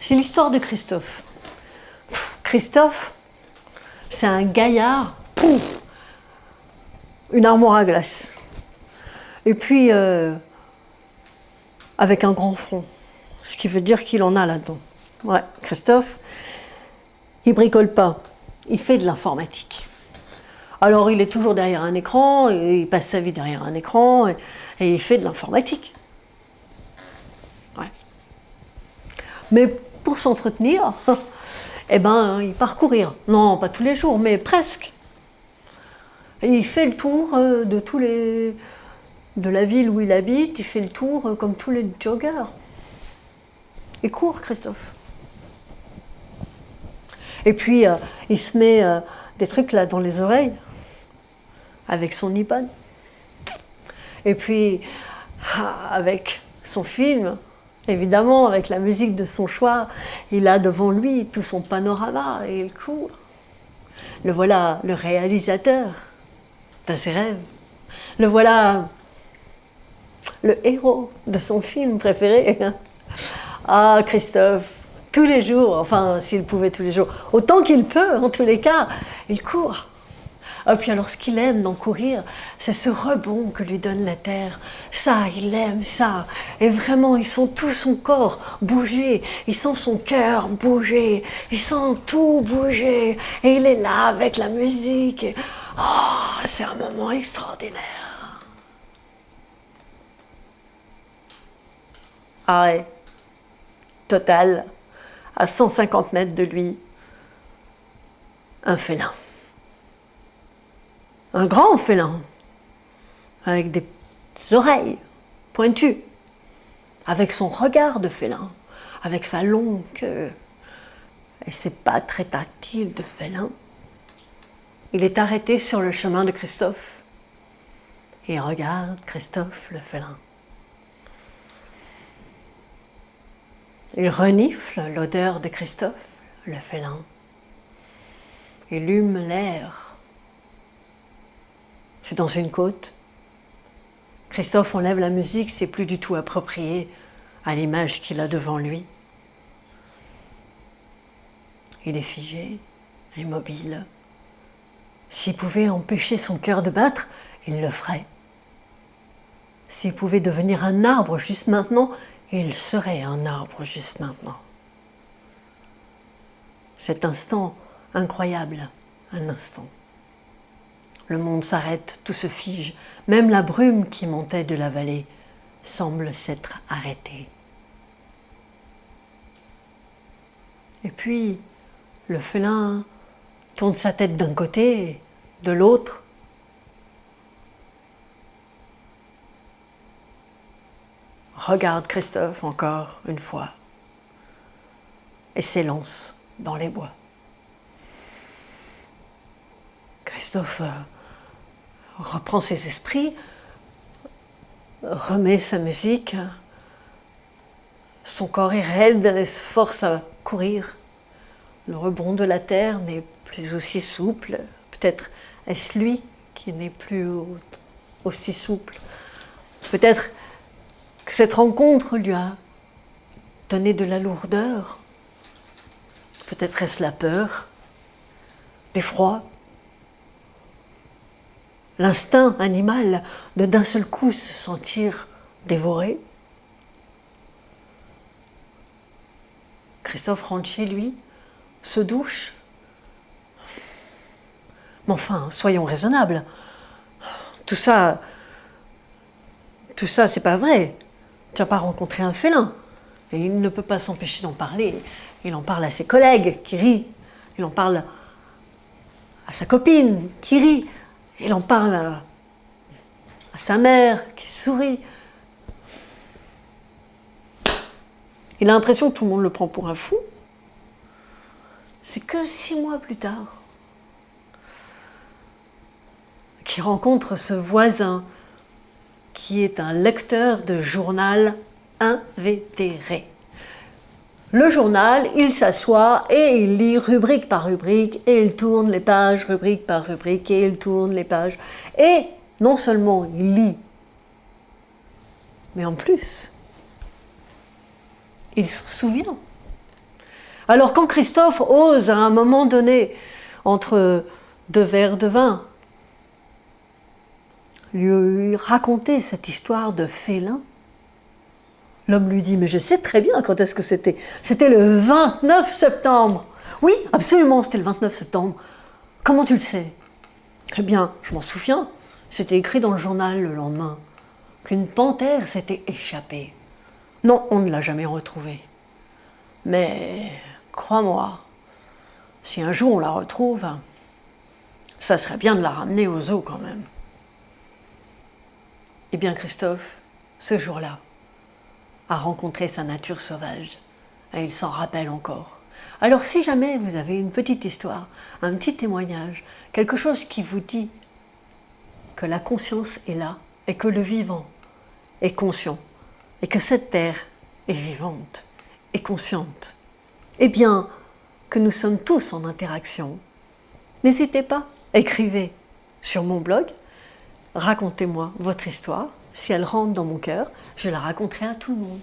C'est l'histoire de Christophe. Christophe, c'est un gaillard, pouf, une armoire à glace. Et puis, avec un grand front. Ce qui veut dire qu'il en a là-dedans. Ouais, Christophe, il bricole pas, il fait de l'informatique. Alors, il est toujours derrière un écran, et il passe sa vie derrière un écran, et il fait de l'informatique. Ouais. Mais pour s'entretenir, eh ben, il part courir. Non, pas tous les jours, mais presque. Et il fait le tour de la ville où il habite, il fait le tour comme tous les joggers. Il court, Christophe. Et puis, il se met des trucs là dans les oreilles, avec son iPad. Et puis, avec son film, évidemment, avec la musique de son choix, il a devant lui tout son panorama et il court. Le voilà, le réalisateur de ses rêves. Le voilà, le héros de son film préféré. Ah, Christophe, tous les jours, enfin, s'il pouvait tous les jours, autant qu'il peut, en tous les cas, il court. Et puis alors, ce qu'il aime dans courir, c'est ce rebond que lui donne la terre. Ça, il aime ça. Et vraiment, il sent tout son corps bouger. Il sent son cœur bouger. Il sent tout bouger. Et il est là avec la musique. Et... oh, c'est un moment extraordinaire. Arrêt total, à 150 mètres de lui, un félin. Un grand félin, avec des oreilles pointues, avec son regard de félin, avec sa longue queue et ses pattes très tactiles de félin. Il est arrêté sur le chemin de Christophe et regarde Christophe le félin. Il renifle l'odeur de Christophe le félin. Il hume l'air. C'est dans une côte. Christophe enlève la musique, c'est plus du tout approprié à l'image qu'il a devant lui. Il est figé, immobile. S'il pouvait empêcher son cœur de battre, il le ferait. S'il pouvait devenir un arbre juste maintenant, il serait un arbre juste maintenant. Cet instant incroyable, un instant. Le monde s'arrête, tout se fige. Même la brume qui montait de la vallée semble s'être arrêtée. Et puis, le félin tourne sa tête d'un côté, de l'autre. Regarde Christophe encore une fois et s'élance dans les bois. Christophe reprend ses esprits, remet sa musique, son corps est raide et se force à courir. Le rebond de la terre n'est plus aussi souple, peut-être est-ce lui qui n'est plus aussi souple. Peut-être que cette rencontre lui a donné de la lourdeur. Peut-être est-ce la peur, l'effroi, l'instinct animal de d'un seul coup se sentir dévoré. Christophe rentre chez lui, se douche. Mais enfin, soyons raisonnables. Tout ça, c'est pas vrai. Tu n'as pas rencontré un félin. Et il ne peut pas s'empêcher d'en parler. Il en parle à ses collègues qui rient. Il en parle à sa copine qui rit. Il en parle à sa mère qui sourit. Il a l'impression que tout le monde le prend pour un fou. C'est que 6 mois plus tard qu'il rencontre ce voisin qui est un lecteur de journal invétéré. Le journal, il s'assoit et il lit rubrique par rubrique et il tourne les pages rubrique par rubrique et il tourne les pages. Et non seulement il lit, mais en plus, il se souvient. Alors quand Christophe ose à un moment donné, entre 2 verres de vin, lui raconter cette histoire de félin, l'homme lui dit, mais je sais très bien quand est-ce que c'était. C'était le 29 septembre. Oui, absolument, c'était le 29 septembre. Comment tu le sais? Eh bien, je m'en souviens. C'était écrit dans le journal le lendemain qu'une panthère s'était échappée. Non, on ne l'a jamais retrouvée. Mais, crois-moi, si un jour on la retrouve, ça serait bien de la ramener au zoo quand même. Eh bien, Christophe, ce jour-là, a rencontré sa nature sauvage. Et il s'en rappelle encore. Alors si jamais vous avez une petite histoire, un petit témoignage, quelque chose qui vous dit que la conscience est là et que le vivant est conscient et que cette terre est vivante et consciente, eh bien, que nous sommes tous en interaction, n'hésitez pas, écrivez sur mon blog, racontez-moi votre histoire. Si elle rentre dans mon cœur, je la raconterai à tout le monde.